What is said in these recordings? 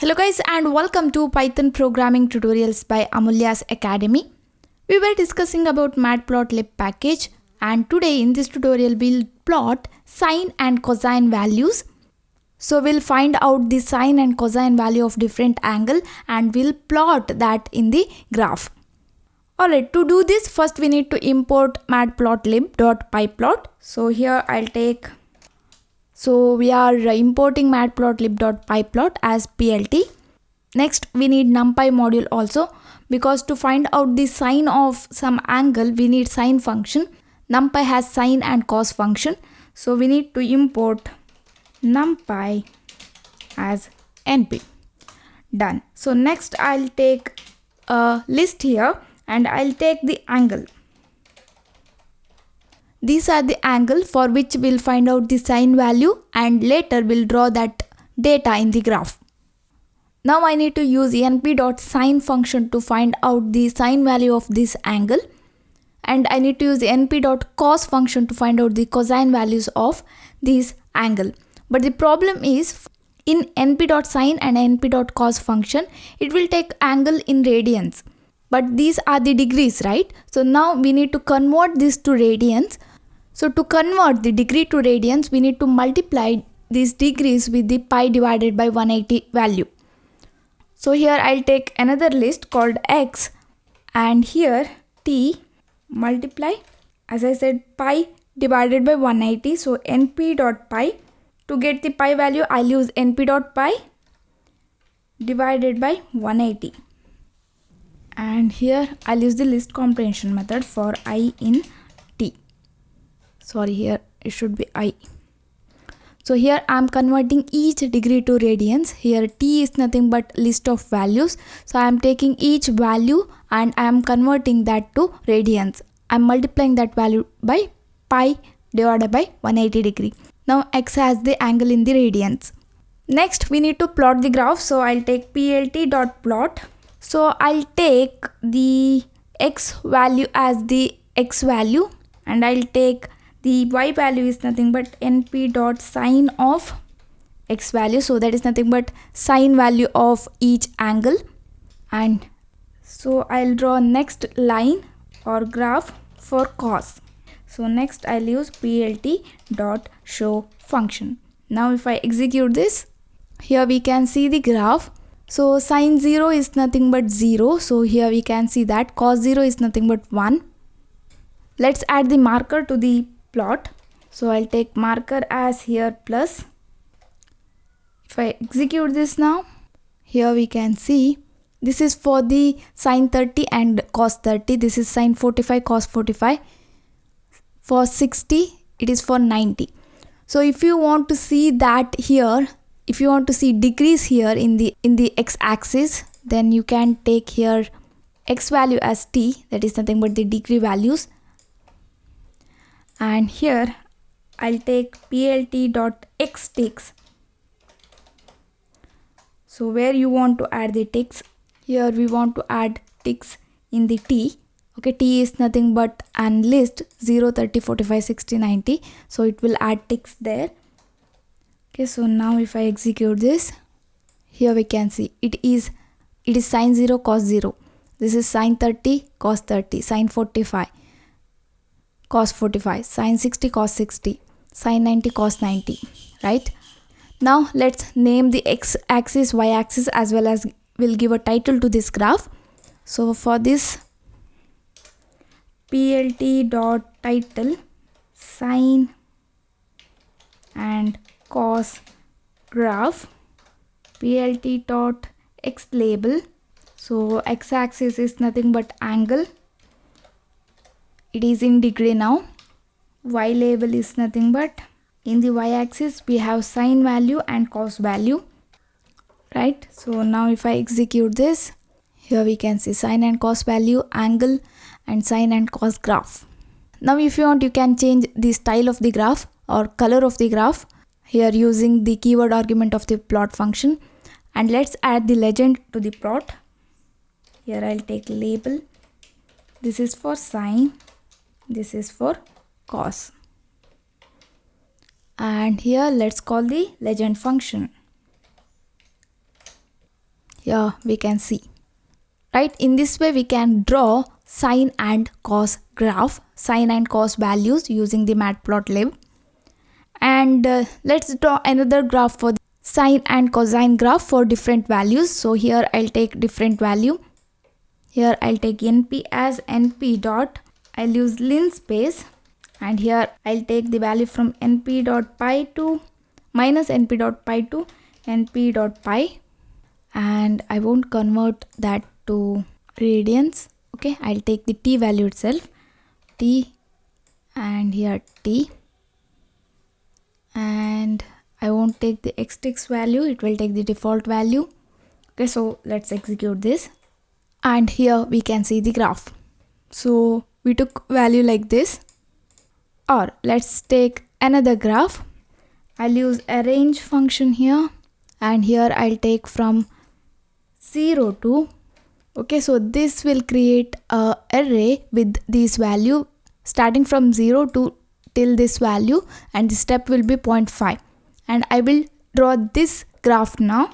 Hello guys and welcome to Python programming tutorials by Amulya's Academy. We were discussing about matplotlib package and today in this tutorial we'll plot sine and cosine values. So we'll find out the sine and cosine value of different angle and we'll plot that in the graph. Alright, to do this first we need to import matplotlib.pyplot. So here we are importing matplotlib.pyplot as PLT. Next we need numpy module also, because to find out the sine of some angle we need sine function. Numpy has sine and cos function, so we need to import numpy as np. Done. So next I'll take a list here and I'll take the angle. These are the angle for which we'll find out the sine value and later we'll draw that data in the graph. Now I need to use np.sine function to find out the sine value of this angle, and I need to use the np.cos function to find out the cosine values of this angle. But the problem is in np.sine and np.cos function it will take angle in radians, but these are the degrees, right? So now we need to convert this to radians. So to convert the degree to radians, we need to multiply these degrees with the pi divided by 180 value. So here I'll take another list called x and here t multiply, as I said, pi divided by 180. So np.pi, to get the pi value I'll use np.pi divided by 180. And here I'll use the list comprehension method for I in t. Sorry, here it should be I. So here I'm converting each degree to radians. Here t is nothing but list of values. So I'm taking each value and I'm converting that to radians. I'm multiplying that value by pi divided by 180 degree. Now x has the angle in the radians. Next we need to plot the graph. So I'll take plt.plot. So I'll take the x value as the x value and I'll take the y value is nothing but np.sine of x value. So that is nothing but sine value of each angle. And so I'll draw next line or graph for cos. So next I'll use plt.show function. Now if I execute this, here we can see the graph. So sine 0 is nothing but 0. So here we can see that cos 0 is nothing but 1. Let's add the marker to the plot. So I'll take marker as here plus. If I execute this now, here we can see this is for the sine 30 and cos 30. This is sine 45, cos 45. For 60, it is for 90. So if you want to see that here, if you want to see degrees here in the x-axis, then you can take here x value as t, that is nothing but the degree values. And here I'll take plt.xticks. So where you want to add the ticks, here we want to add ticks in the t. Okay, t is nothing but an list 0, 30, 45, 60, 90. So it will add ticks there. Okay, so now if I execute this, here we can see it is sine 0, cos 0. This is sine 30, cos 30, sine 45, cos 45, sine 60, cos 60, sine 90, cos 90, right? Now let's name the x-axis, y-axis, as well as we'll give a title to this graph. So for this, plt.title sine and cos graph, plt.xlabel. So x-axis is nothing but angle, it is in degree now. Y label is nothing but, in the y-axis we have sine value and cos value, right? So now if I execute this, here we can see sine and cos value, angle, and sine and cos graph. Now if you want, you can change the style of the graph or color of the graph here using the keyword argument of the plot function. And let's add the legend to the plot. Here I'll take label. This is for sine, this is for cos. And here let's call the legend function. Here we can see. Right, in this way we can draw sine and cos graph, sine and cos values using the matplotlib. And let's draw another graph for the sine and cosine graph for different values. So here I'll take different value. Here I'll take np as np dot, I'll use linspace, and here I'll take the value from np dot pi to minus np dot pi to np dot pi, and I won't convert that to radians. Okay, I'll take the t value itself, t, and here t, and I won't take the xtix value, it will take the default value. Okay, so let's execute this, and here we can see the graph. So we took value like this. Or let's take another graph. I'll use arrange function here, and here I'll take from 0 to, okay, so this will create a array with this value starting from 0 to till this value, and the step will be 0.5. And I will draw this graph now.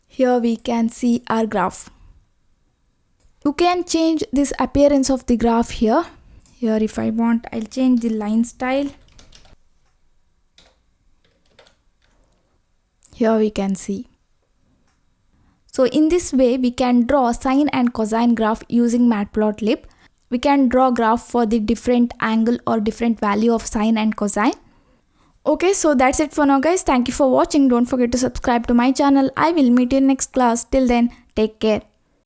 Here we can see our graph. You can change this appearance of the graph here. Here if I want, I'll change the line style. Here we can see. So in this way we can draw sine and cosine graph using matplotlib. We can draw graph for the different angle or different value of sine and cosine. Okay, so that's it for now guys. Thank you for watching. Don't forget to subscribe to my channel. I will meet you in next class. Till then, take care.